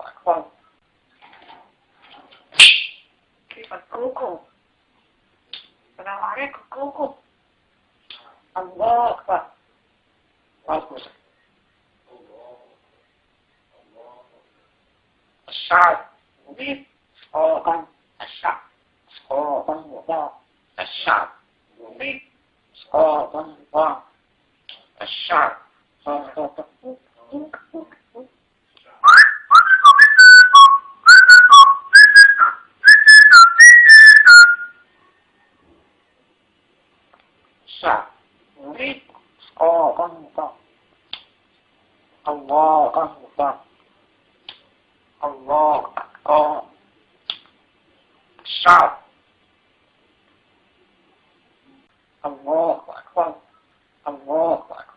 أكبر. كيف كوكو؟ السلام عليكم كوكو. الله أكبر. الشعب يريد إسقاطا الشعب. إسقاطا النظام. الشعب يريد إسقاطا النظام. الشعب. الشعب يريد إسقاط النظام. الله أكبر. الله أكبر. الشعب. الله أكبر. الله أكبر.